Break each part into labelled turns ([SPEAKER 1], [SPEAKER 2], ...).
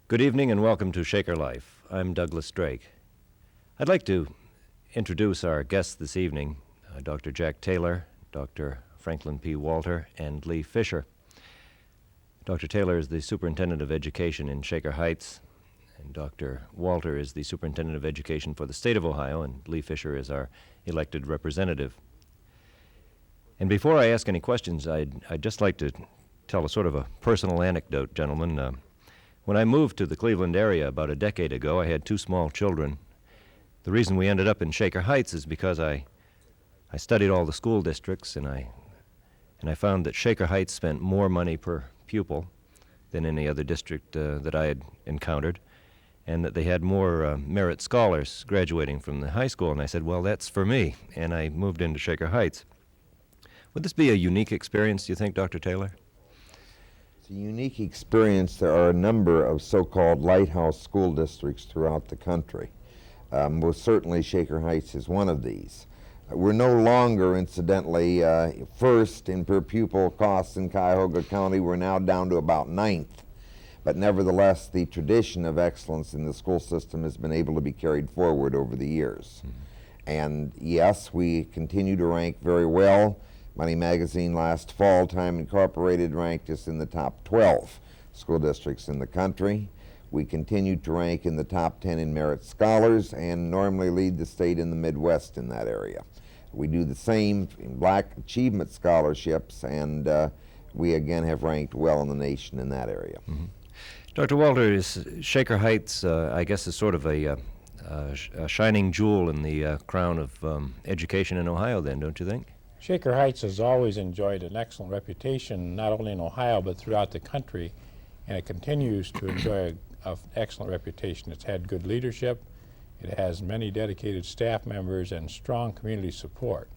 [SPEAKER 1] Good evening and welcome to Shaker Life. I'm Douglas Drake. I'd like to introduce our guests this evening, Dr. Jack Taylor, Dr. Franklin P. Walter, and Lee Fisher. Dr. Taylor is the Superintendent of Education in Shaker Heights, and Dr. Walter is the Superintendent of Education for the state of Ohio, and Lee Fisher is our elected representative. And before I ask any questions, I'd just like to tell a sort of a personal anecdote, gentlemen. When I moved to the Cleveland area about a decade ago, I had two small children. The reason we ended up in Shaker Heights is because I studied all the school districts, and I found that Shaker Heights spent more money per pupil than any other district that I had encountered, and that they had more merit scholars graduating from the high school. And I said, well, that's for me, and I moved into Shaker Heights. Would this be a unique experience, do you think, Dr. Taylor?
[SPEAKER 2] It's a unique experience. There are a number of so-called lighthouse school districts throughout the country. Most certainly Shaker Heights is one of these. We're no longer, incidentally, first in per pupil costs in Cuyahoga County. We're now down to about ninth. But nevertheless, the tradition of excellence in the school system has been able to be carried forward over the years. And yes, we continue to rank very well. Money Magazine last fall, Time Incorporated ranked us in the top 12 school districts in the country. We continue to rank in the top 10 in merit scholars and normally lead the state in the Midwest in that area. We do the same in black achievement scholarships, and we again have ranked well in the nation in that area.
[SPEAKER 1] Mm-hmm. Dr. Walter, is Shaker Heights, I guess, is sort of a shining jewel in the crown of education in Ohio then, don't you think?
[SPEAKER 3] Shaker Heights has always enjoyed an excellent reputation, not only in Ohio but throughout the country, and it continues to enjoy an excellent reputation. It's had good leadership, it has many dedicated staff members, and strong community support.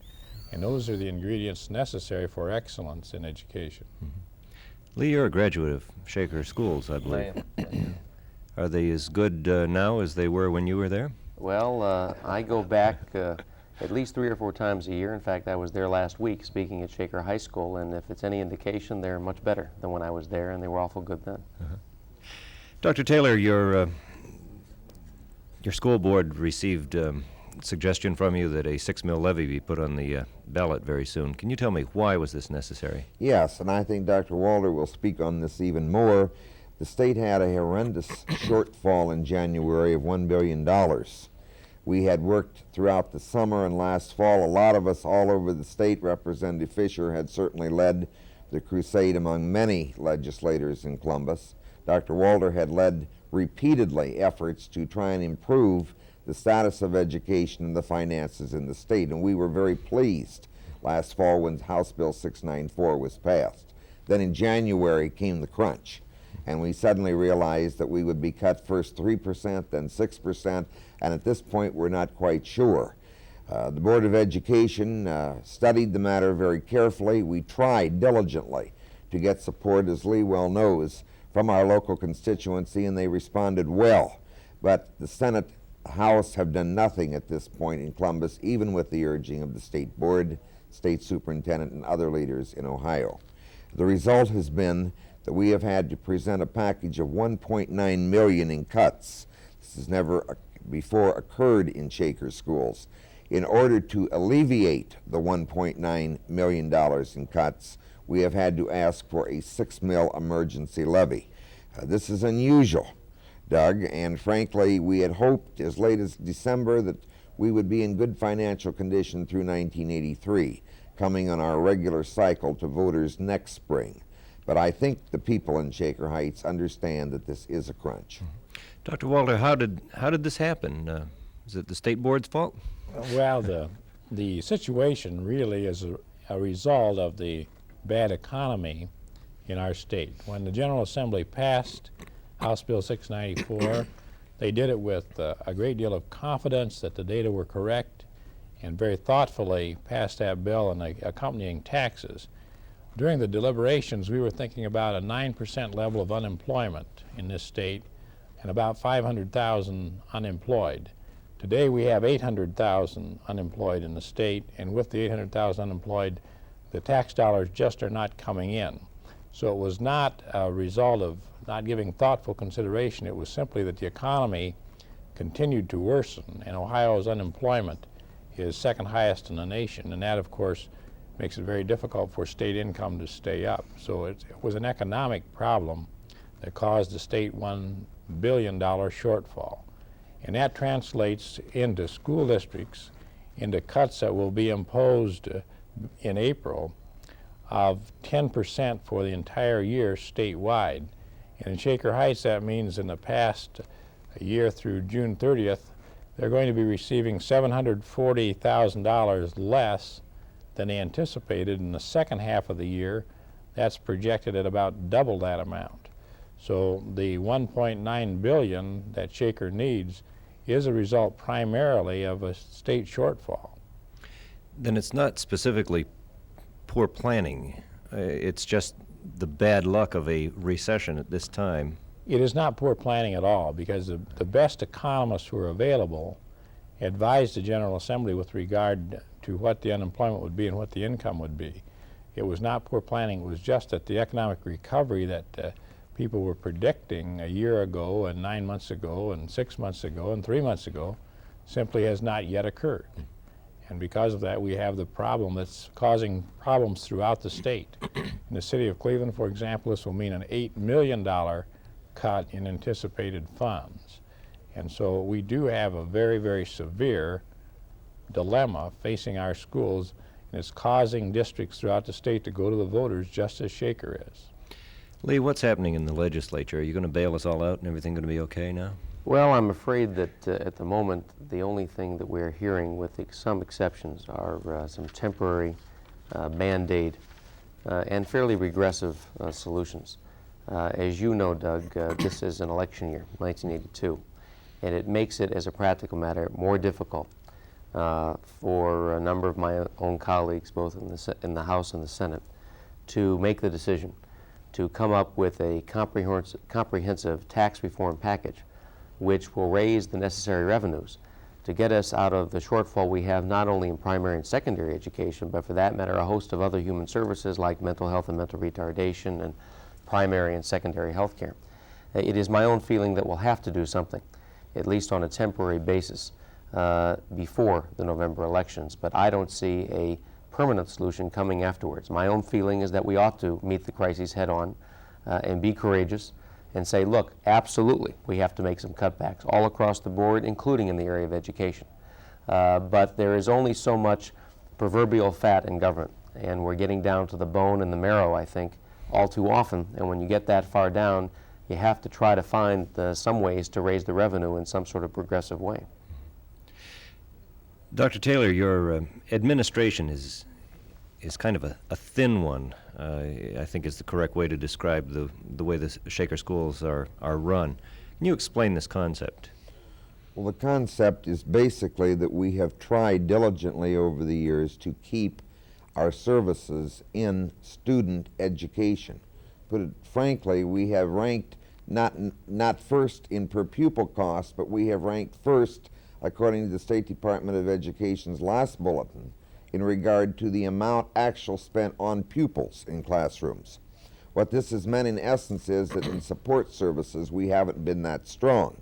[SPEAKER 3] And those are the ingredients necessary for excellence in education.
[SPEAKER 1] Mm-hmm. Lee, you're a graduate of Shaker Schools, I believe.
[SPEAKER 4] I am.
[SPEAKER 1] Are they as good now as they were when you were there?
[SPEAKER 4] Well, I go back at least 3 or 4 times a year. In fact, I was there last week speaking at Shaker High School, and if it's any indication, they're much better than when I was there, and they were awful good then.
[SPEAKER 1] Uh-huh. Dr. Taylor, your school board received suggestion from you that a 6 mil levy be put on the ballot very soon. Can you tell me why was this necessary?
[SPEAKER 2] Yes, and I think Dr. Walter will speak on this even more. The state had a horrendous shortfall in January of $1 billion. We had worked throughout the summer and last fall. A lot of us all over the state, Representative Fisher had certainly led the crusade among many legislators in Columbus. Dr. Walter had led repeatedly efforts to try and improve the status of education and the finances in the state, and we were very pleased last fall when House Bill 694 was passed. Then in January came the crunch, and we suddenly realized that we would be cut first 3%, then 6%, and at this point we're not quite sure. The Board of Education studied the matter very carefully. We tried diligently to get support, as Lee well knows, from our local constituency, and they responded well. But the Senate, House have done nothing at this point in Columbus, even with the urging of the State Board, State Superintendent, and other leaders in Ohio. The result has been that we have had to present a package of $1.9 million in cuts. This has never before occurred in Shaker schools. In order to alleviate the $1.9 million in cuts, we have had to ask for a 6 mil emergency levy. This is unusual, Doug, and frankly, we had hoped as late as December that we would be in good financial condition through 1983, coming on our regular cycle to voters next spring. But I think the people in Shaker Heights understand that this is a crunch.
[SPEAKER 1] Dr. Walter, how did this happen? Is it the state board's fault?
[SPEAKER 3] Well, the situation really is a result of the bad economy in our state. When the General Assembly passed House Bill 694, they did it with a great deal of confidence that the data were correct, and very thoughtfully passed that bill and the accompanying taxes. During the deliberations, we were thinking about a 9% level of unemployment in this state and about 500,000 unemployed. Today we have 800,000 unemployed in the state, and with the 800,000 unemployed, the tax dollars just are not coming in. So it was not a result of not giving thoughtful consideration. It was simply that the economy continued to worsen, and Ohio's unemployment is second highest in the nation, and that, of course, makes it very difficult for state income to stay up. So it was an economic problem that caused the state $1 billion shortfall. And that translates into school districts, into cuts that will be imposed in April of 10% for the entire year statewide. And in Shaker Heights, that means in the past year through June 30th, they're going to be receiving $740,000 less than they anticipated. In the second half of the year, that's projected at about double that amount. So the $1.9 billion that Shaker needs is a result primarily of a state shortfall.
[SPEAKER 1] Then it's not specifically poor planning. It's just the bad luck of a recession at this time.
[SPEAKER 3] It is not poor planning at all, because the best economists who are available advised the General Assembly with regard to what the unemployment would be and what the income would be. It was not poor planning. It was just that the economic recovery that people were predicting a year ago and 9 months ago and 6 months ago and 3 months ago simply has not yet occurred. And because of that, we have the problem that's causing problems throughout the state. In the city of Cleveland, for example, this will mean an $8 million cut in anticipated funds. And so we do have a very, very severe dilemma facing our schools, and it's causing districts throughout the state to go to the voters just as Shaker is.
[SPEAKER 1] Lee, what's happening in the legislature? Are you going to bail us all out and everything going to be okay now?
[SPEAKER 4] Well, I'm afraid that at the moment, the only thing that we're hearing, with some exceptions, are some temporary Band-Aid and fairly regressive solutions. As you know, Doug, this is an election year, 1982, and it makes it, as a practical matter, more difficult for a number of my own colleagues, both in the House and the Senate, to make the decision to come up with a comprehensive tax reform package which will raise the necessary revenues to get us out of the shortfall we have not only in primary and secondary education, but for that matter a host of other human services like mental health and mental retardation and primary and secondary health care. It is my own feeling that we'll have to do something, at least on a temporary basis, before the November elections, but I don't see a permanent solution coming afterwards. My own feeling is that we ought to meet the crises head on and be courageous and say, look, absolutely, we have to make some cutbacks all across the board, including in the area of education. But there is only so much proverbial fat in government, and we're getting down to the bone and the marrow, I think, all too often. And when you get that far down, you have to try to find some ways to raise the revenue in some sort of progressive way.
[SPEAKER 1] Dr. Taylor, your administration is kind of a thin one, I think is the correct way to describe the way the Shaker schools are run. Can you explain this concept?
[SPEAKER 2] Well, the concept is basically that we have tried diligently over the years to keep our services in student education. Put it frankly, we have ranked not first in per pupil cost, but we have ranked first, according to the State Department of Education's last bulletin, in regard to the amount actual spent on pupils in classrooms. What this has meant in essence is that in support services we haven't been that strong.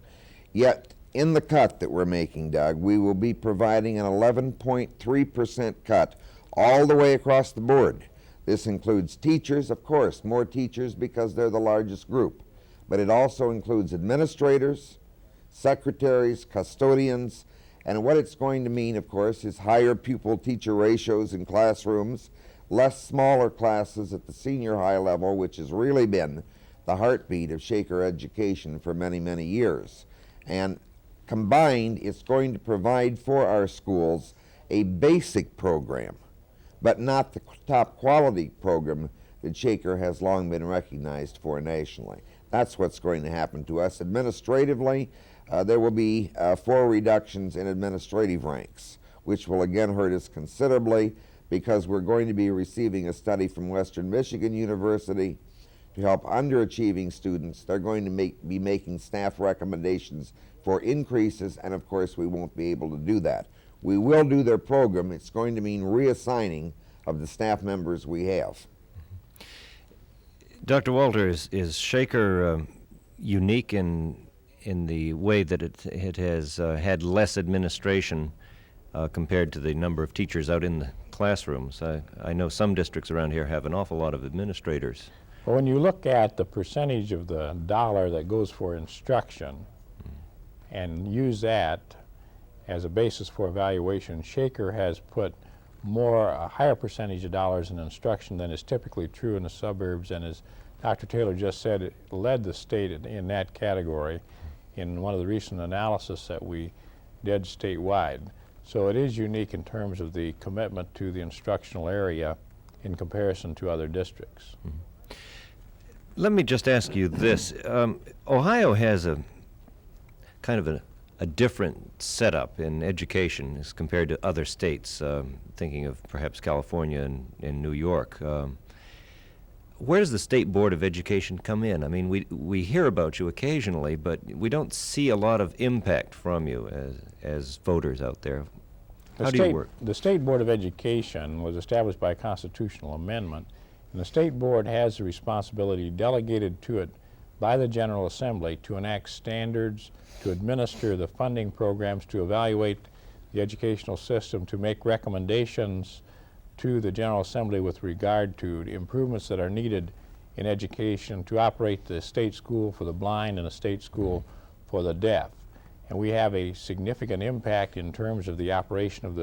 [SPEAKER 2] Yet in the cut that we're making, Doug, we will be providing an 11.3% cut all the way across the board. This includes teachers, of course, more teachers because they're the largest group, but it also includes administrators, secretaries, custodians, and what it's going to mean, of course, is higher pupil-teacher ratios in classrooms, less smaller classes at the senior high level, which has really been the heartbeat of Shaker education for many, many years. And combined, it's going to provide for our schools a basic program, but not the top quality program that Shaker has long been recognized for nationally. That's what's going to happen to us. Administratively, there will be 4 reductions in administrative ranks, which will again hurt us considerably because we're going to be receiving a study from Western Michigan University to help underachieving students. They're going to be making staff recommendations for increases, and of course we won't be able to do that. We will do their program. It's going to mean reassigning of the staff members we have.
[SPEAKER 1] Dr. Walter, is Shaker unique in the way that it has had less administration compared to the number of teachers out in the classrooms? I know some districts around here have an awful lot of administrators.
[SPEAKER 3] Well, when you look at the percentage of the dollar that goes for instruction and use that as a basis for evaluation, Shaker has put a higher percentage of dollars in instruction than is typically true in the suburbs, and as Dr. Taylor just said, it led the state in that category in one of the recent analysis that we did statewide. So it is unique in terms of the commitment to the instructional area in comparison to other districts.
[SPEAKER 1] Mm-hmm. Let me just ask you this. Ohio has a kind of a different setup in education as compared to other states, thinking of perhaps California and New York. Where does the State Board of Education come in? I mean, we hear about you occasionally, but we don't see a lot of impact from you as voters out there. How do you work?
[SPEAKER 3] The State Board of Education was established by a constitutional amendment, and the State Board has the responsibility delegated to it by the General Assembly to enact standards, to administer the funding programs, to evaluate the educational system, to make recommendations to the General Assembly with regard to the improvements that are needed in education, to operate the state school for the blind and a state school for the deaf. And we have a significant impact in terms of the operation of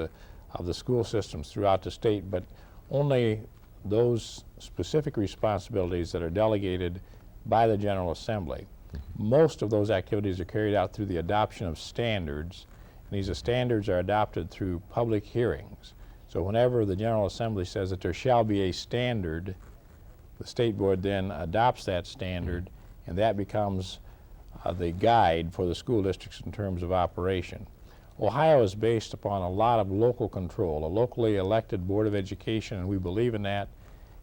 [SPEAKER 3] the school systems throughout the state, but only those specific responsibilities that are delegated by the General Assembly. Most of those activities are carried out through the adoption of standards, and these standards are adopted through public hearings. So whenever the General Assembly says that there shall be a standard, the State Board then adopts that standard, and that becomes the guide for the school districts in terms of operation. Ohio is based upon a lot of local control. A locally elected Board of Education, and we believe in that,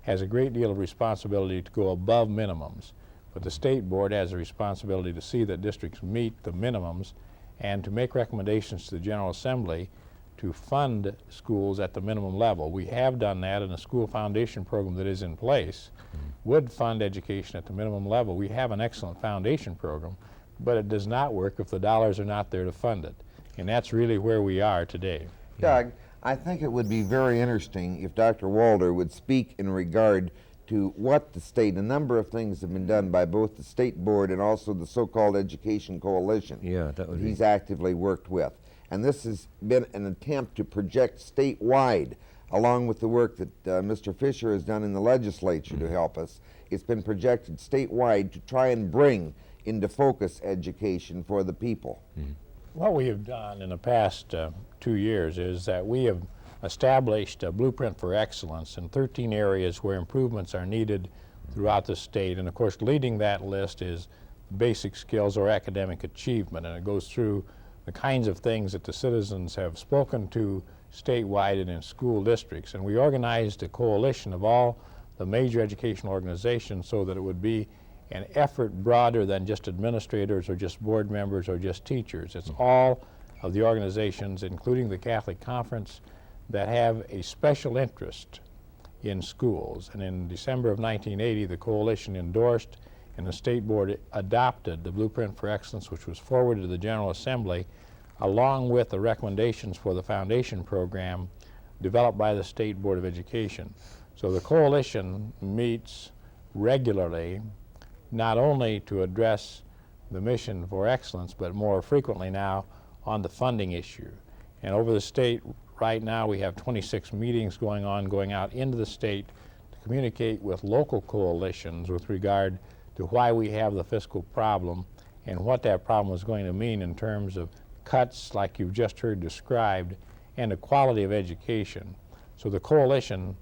[SPEAKER 3] has a great deal of responsibility to go above minimums. But the State Board has a responsibility to see that districts meet the minimums and to make recommendations to the General Assembly to fund schools at the minimum level. We have done that in the school foundation program that is in place, would fund education at the minimum level. We have an excellent foundation program, but it does not work if the dollars are not there to fund it. And that's really where we are today.
[SPEAKER 2] Doug, I think it would be very interesting if Dr. Walter would speak in regard to what the state, a number of things have been done by both the State Board and also the so-called Education Coalition.
[SPEAKER 1] Yeah, that would be.
[SPEAKER 2] He's actively worked with. And this has been an attempt to project statewide, along with the work that Mr. Fisher has done in the legislature to help us. It's been projected statewide to try and bring into focus education for the people.
[SPEAKER 3] What we have done in the past 2 years is that we have established a blueprint for excellence in 13 areas where improvements are needed throughout the state. And of course, leading that list is basic skills or academic achievement, and it goes through the kinds of things that the citizens have spoken to statewide and in school districts. And we organized a coalition of all the major educational organizations so that it would be an effort broader than just administrators or just board members or just teachers. It's all of the organizations, including the Catholic Conference, that have a special interest in schools. And in December of 1980, the coalition endorsed and the State Board adopted the Blueprint for Excellence, which was forwarded to the General Assembly, along with the recommendations for the foundation program developed by the State Board of Education. So the coalition meets regularly, not only to address the mission for excellence, but more frequently now on the funding issue. And over the state right now we have 26 meetings going out into the state to communicate with local coalitions with regard to why we have the fiscal problem and what that problem is going to mean in terms of cuts like you've just heard described and the quality of education. So the coalition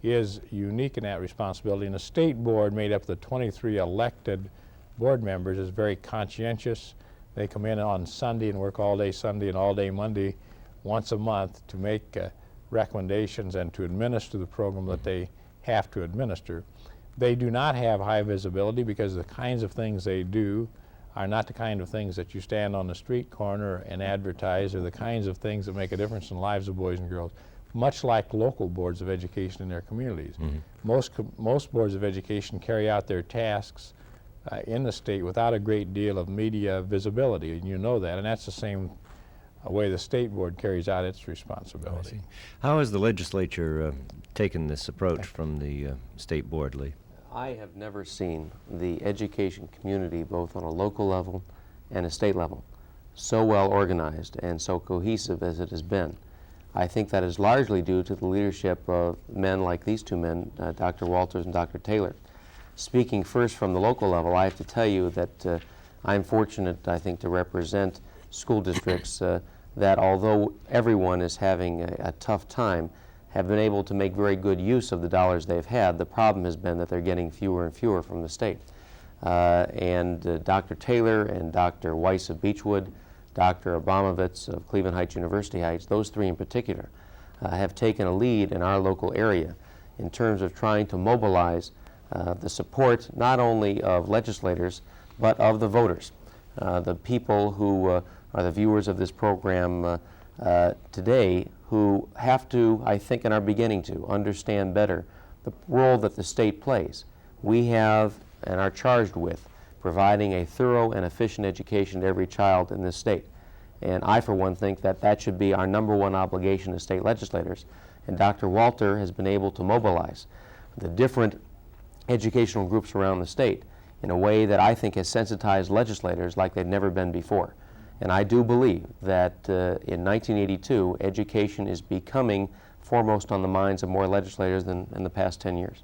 [SPEAKER 3] is unique in that responsibility, and the State Board, made up of the 23 elected board members, is very conscientious. They come in on Sunday and work all day Sunday and all day Monday once a month to make recommendations and to administer the program that they have to administer. They do not have high visibility because the kinds of things they do are not the kind of things that you stand on the street corner and advertise, or the kinds of things that make a difference in the lives of boys and girls. much like local boards of education in their communities. Most boards of education carry out their tasks in the state without a great deal of media visibility, and you know that, and that's the same way the state board carries out its responsibility.
[SPEAKER 1] How has the legislature taken this approach from the state board, Lee?
[SPEAKER 4] I have never seen the education community, both on a local level and a state level, so well organized and so cohesive as it has been. I think that is largely due to the leadership of men like these two men, Dr. Walters and Dr. Taylor. Speaking first from the local level, I have to tell you that I'm fortunate, I think, to represent school districts that, although everyone is having a tough time, have been able to make very good use of the dollars they've had. The problem has been that they're getting fewer and fewer from the state. Dr. Taylor and Dr. Weiss of Beechwood, Dr. Abramovitz of Cleveland Heights University Heights, those three in particular, have taken a lead in our local area in terms of trying to mobilize the support not only of legislators but of the voters, the people who are the viewers of this program today, who have to, I think, and are beginning to understand better the role that the state plays. We have and are charged with providing a thorough and efficient education to every child in this state. And I, for one, think that that should be our #1 obligation as state legislators. And Dr. Walter has been able to mobilize the different educational groups around the state in a way that I think has sensitized legislators like they've never been before. And I do believe that in 1982, education is becoming foremost on the minds of more legislators than in the past 10 years.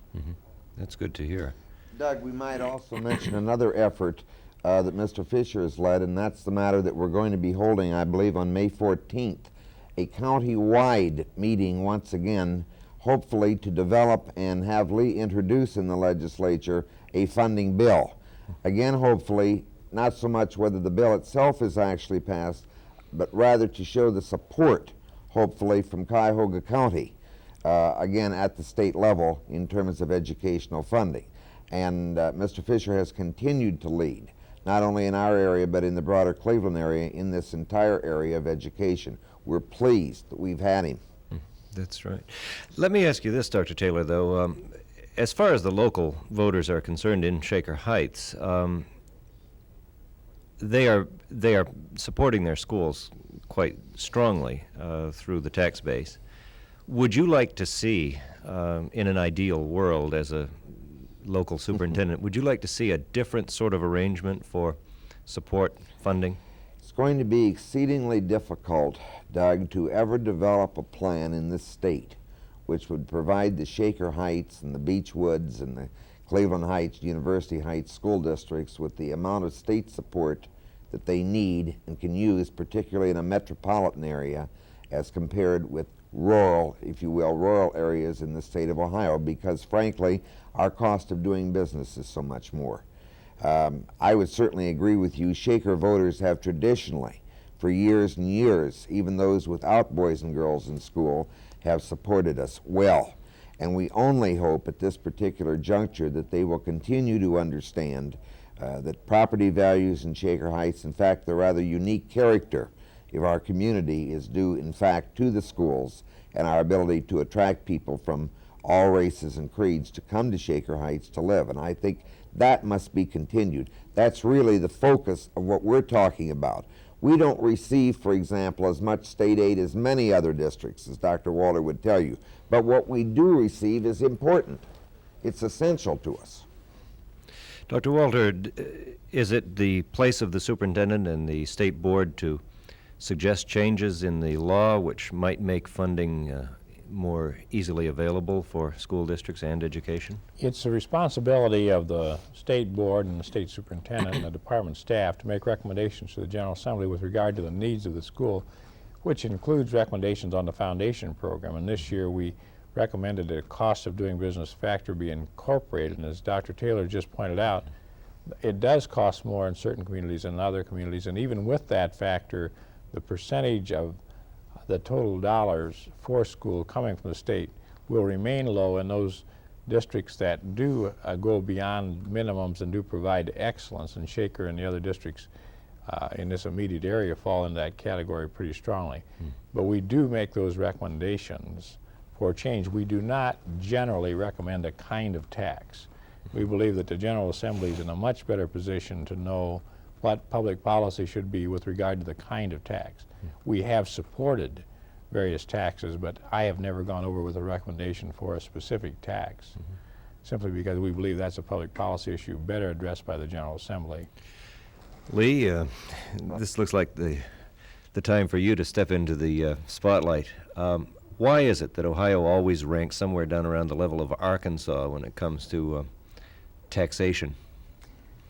[SPEAKER 1] That's good to hear.
[SPEAKER 2] Doug, we might also mention another effort that Mr. Fisher has led, and that's the matter that we're going to be holding, I believe, on May 14th, a county-wide meeting once again, hopefully to develop and have Lee introduce in the legislature a funding bill. Again, hopefully, not so much whether the bill itself is actually passed, but rather to show the support, hopefully, from Cuyahoga County, again, at the state level in terms of educational funding. And Mr. Fisher has continued to lead, not only in our area, but in the broader Cleveland area, in this entire area of education. We're pleased that we've had him.
[SPEAKER 1] That's right. Let me ask you this, Dr. Taylor, though. As far as the local voters are concerned in Shaker Heights, they are supporting their schools quite strongly through the tax base. Would you like to see, in an ideal world as a local superintendent, would you like to see a different sort of arrangement for support funding?
[SPEAKER 2] It's going to be exceedingly difficult, Doug, to ever develop a plan in this state which would provide the Shaker Heights and the Beechwoods and the Cleveland Heights, University Heights school districts with the amount of state support that they need and can use, particularly in a metropolitan area, as compared with rural, if you will, rural areas in the state of Ohio, because frankly, our cost of doing business is so much more. I would certainly agree with you. Shaker voters have traditionally, for years and years, even those without boys and girls in school, have supported us well. And we only hope at this particular juncture that they will continue to understand that property values in Shaker Heights, in fact, the rather unique character of our community, is due, in fact, to the schools and our ability to attract people from all races and creeds to come to Shaker Heights to live. And I think that must be continued. That's really the focus of what we're talking about. We don't receive, for example, as much state aid as many other districts, as Dr. Walter would tell you. But what we do receive is important. It's essential to us.
[SPEAKER 1] Dr. Walter, is it the place of the superintendent and the state board to suggest changes in the law which might make funding more easily available for school districts and education?
[SPEAKER 3] It's the responsibility of the state board and the state superintendent and the department staff to make recommendations to the General Assembly with regard to the needs of the school, which includes recommendations on the foundation program. And this year we recommended that a cost of doing business factor be incorporated. And as Dr. Taylor just pointed out, it does cost more in certain communities than other communities. And even with that factor, the percentage of the total dollars for school coming from the state will remain low in those districts that do go beyond minimums and do provide excellence. And Shaker and the other districts in this immediate area fall in that category pretty strongly. But we do make those recommendations for change. We do not generally recommend a kind of tax. We believe that the General Assembly is in a much better position to know what public policy should be with regard to the kind of tax. We have supported various taxes, but I have never gone over with a recommendation for a specific tax, simply because we believe that's a public policy issue better addressed by the General Assembly.
[SPEAKER 1] Lee, this looks like the time for you to step into the spotlight. Why is it that Ohio always ranks somewhere down around the level of Arkansas when it comes to taxation?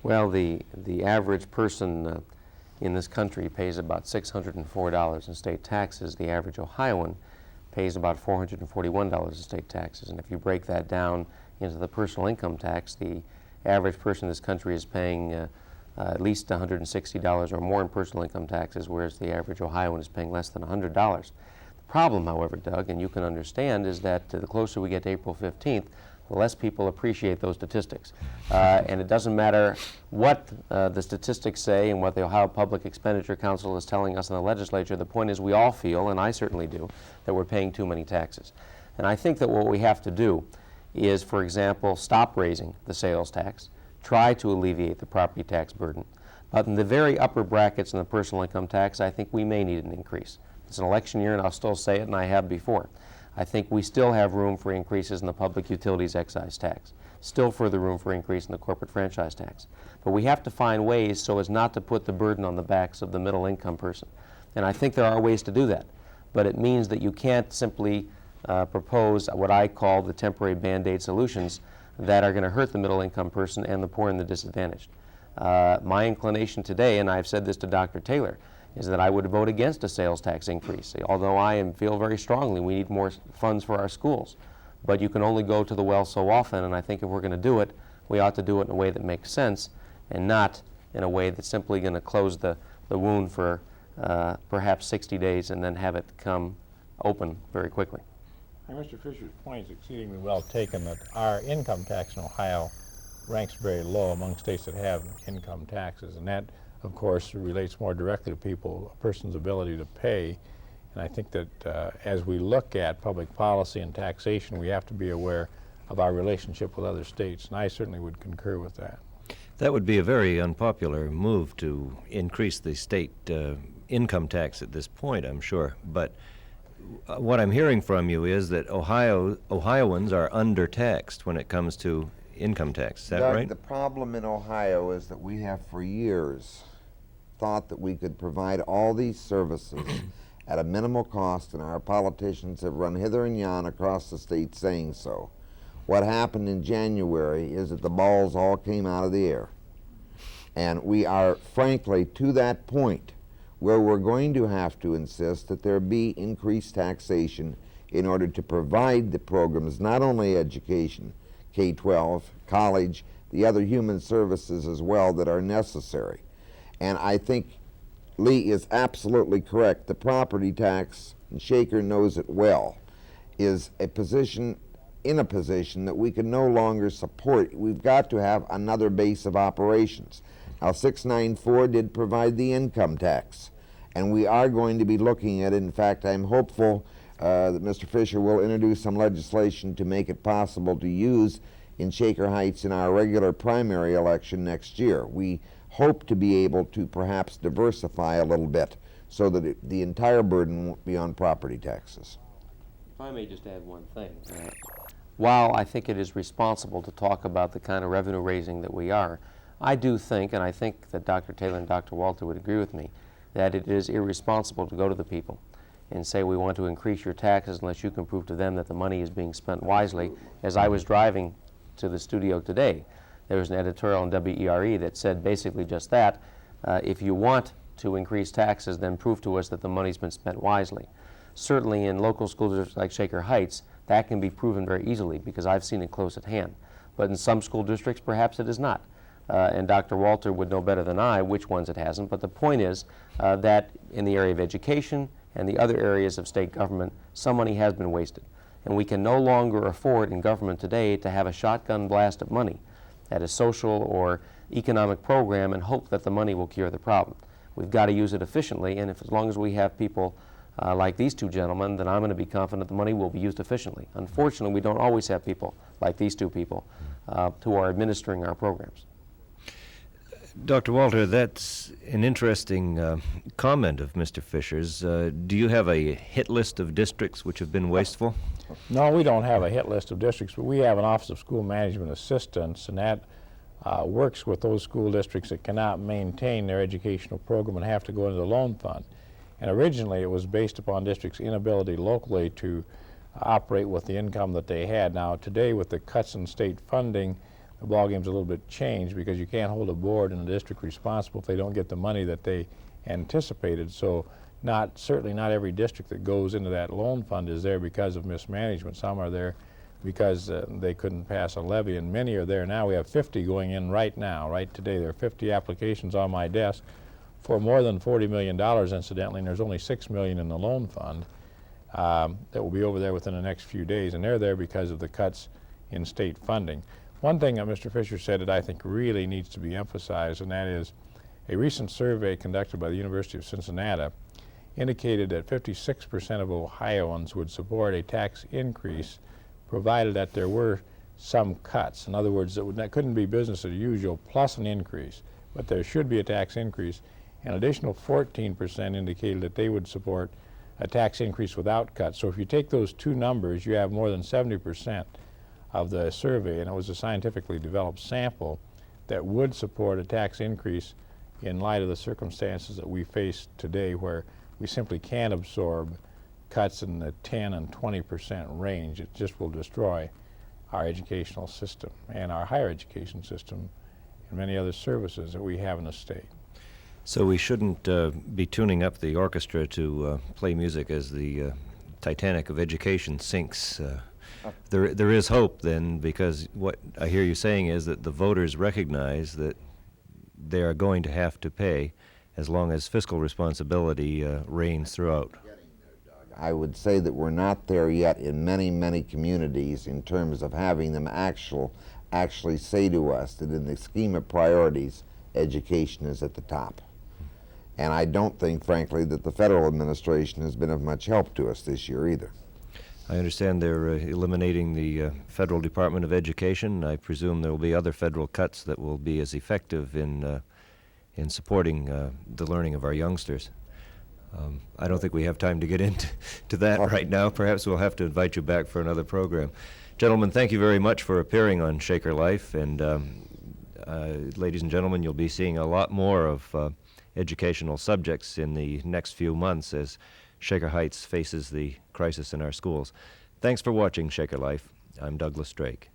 [SPEAKER 4] Well, the average person in this country pays about $604 in state taxes. The average Ohioan pays about $441 in state taxes. And if you break that down into the personal income tax, the average person in this country is paying at least $160 or more in personal income taxes, whereas the average Ohioan is paying less than $100. The problem, however, Doug, and you can understand, is that the closer we get to April 15th, the less people appreciate those statistics. And it doesn't matter what the statistics say and what the Ohio Public Expenditure Council is telling us in the legislature. The point is we all feel, and I certainly do, that we're paying too many taxes. And I think that what we have to do is, for example, stop raising the sales tax, try to alleviate the property tax burden. But in the very upper brackets in the personal income tax, I think we may need an increase. It's an election year, and I'll still say it, and I have before. I think we still have room for increases in the public utilities excise tax, still further room for increase in the corporate franchise tax. But we have to find ways so as not to put the burden on the backs of the middle income person. And I think there are ways to do that. But it means that you can't simply propose what I call the temporary Band-Aid solutions that are going to hurt the middle income person and the poor and the disadvantaged. My inclination today, and I've said this to Dr. Taylor, is that I would vote against a sales tax increase, although I feel very strongly we need more funds for our schools. But you can only go to the well so often, and I think if we're going to do it, we ought to do it in a way that makes sense and not in a way that's simply going to close the wound for perhaps 60 days and then have it come open very quickly.
[SPEAKER 3] And Mr. Fisher's point is exceedingly well taken, that our income tax in Ohio ranks very low among states that have income taxes, and that of course relates more directly to a person's ability to pay. And I think that as we look at public policy and taxation, we have to be aware of our relationship with other states, and I certainly would concur with that.
[SPEAKER 1] That would be a very unpopular move to increase the state income tax at this point, I'm sure. But what I'm hearing from you is that Ohioans are undertaxed when it comes to income tax. Is that
[SPEAKER 2] Doug,
[SPEAKER 1] right?
[SPEAKER 2] the problem in Ohio is that we have for years thought that we could provide all these services at a minimal cost, and our politicians have run hither and yon across the state saying so. What happened in January is that the balls all came out of the air. And we are, frankly, to that point where we're going to have to insist that there be increased taxation in order to provide the programs, not only education, K-12, college, the other human services as well that are necessary. And I think Lee is absolutely correct. The property tax, and Shaker knows it well, is a position that we can no longer support. We've got to have another base of operations. Now, 694 did provide the income tax, and we are going to be looking at it. In fact, I'm hopeful that Mr. Fisher will introduce some legislation to make it possible to use in Shaker Heights in our regular primary election next year. We hope to be able to perhaps diversify a little bit so that the entire burden won't be on property taxes.
[SPEAKER 4] If I may just add one thing. While I think it is responsible to talk about the kind of revenue raising that we are, I do think, and I think that Dr. Taylor and Dr. Walter would agree with me, that it is irresponsible to go to the people and say we want to increase your taxes unless you can prove to them that the money is being spent wisely. As I was driving to the studio today, there was an editorial in WERE that said basically just that. If you want to increase taxes, then prove to us that the money's been spent wisely. Certainly in local school districts like Shaker Heights, that can be proven very easily because I've seen it close at hand. But in some school districts, perhaps it is not. And Dr. Walter would know better than I which ones it hasn't. But the point is that in the area of education and the other areas of state government, some money has been wasted. And we can no longer afford in government today to have a shotgun blast of money at a social or economic program and hope that the money will cure the problem. We've got to use it efficiently, and as long as we have people like these two gentlemen, then I'm going to be confident the money will be used efficiently. Unfortunately, we don't always have people like these two people who are administering our programs.
[SPEAKER 1] Dr. Walter, that's an interesting comment of Mr. Fisher's. Do you have a hit list of districts which have been wasteful?
[SPEAKER 3] No, we don't have a hit list of districts, but we have an Office of School Management Assistants, and that works with those school districts that cannot maintain their educational program and have to go into the loan fund. And originally it was based upon districts' inability locally to operate with the income that they had. Now today, with the cuts in state funding, the ballgame's a little bit changed, because you can't hold a board in a district responsible if they don't get the money that they anticipated. So certainly not every district that goes into that loan fund is there because of mismanagement. Some are there because they couldn't pass a levy, and many are there now. We have 50 going in right now, right today. There are 50 applications on my desk for more than $40 million, incidentally, and there's only $6 million in the loan fund that will be over there within the next few days, and they're there because of the cuts in state funding. One thing that Mr. Fisher said that I think really needs to be emphasized, and that is a recent survey conducted by the University of Cincinnati indicated that 56% of Ohioans would support a tax increase provided that there were some cuts. In other words, that couldn't be business as usual plus an increase, but there should be a tax increase. An additional 14% indicated that they would support a tax increase without cuts. So if you take those two numbers, you have more than 70% of the survey, and it was a scientifically developed sample, that would support a tax increase in light of the circumstances that we face today, where we simply can't absorb cuts in the 10 and 20% range. It just will destroy our educational system and our higher education system and many other services that we have in the state.
[SPEAKER 1] So we shouldn't be tuning up the orchestra to play music as the Titanic of education sinks. There is hope then, because what I hear you saying is that the voters recognize that they are going to have to pay as long as fiscal responsibility reigns throughout.
[SPEAKER 2] I would say that we're not there yet in many, many communities in terms of having them actually say to us that in the scheme of priorities, education is at the top. And I don't think, frankly, that the federal administration has been of much help to us this year either.
[SPEAKER 1] I understand they're eliminating the Federal Department of Education. I presume there will be other federal cuts that will be as effective in supporting the learning of our youngsters. I don't think we have time to get into that right now. Perhaps we'll have to invite you back for another program. Gentlemen, thank you very much for appearing on Shaker Life. And ladies and gentlemen, you'll be seeing a lot more of educational subjects in the next few months as Shaker Heights faces the crisis in our schools. Thanks for watching Shaker Life. I'm Douglas Drake.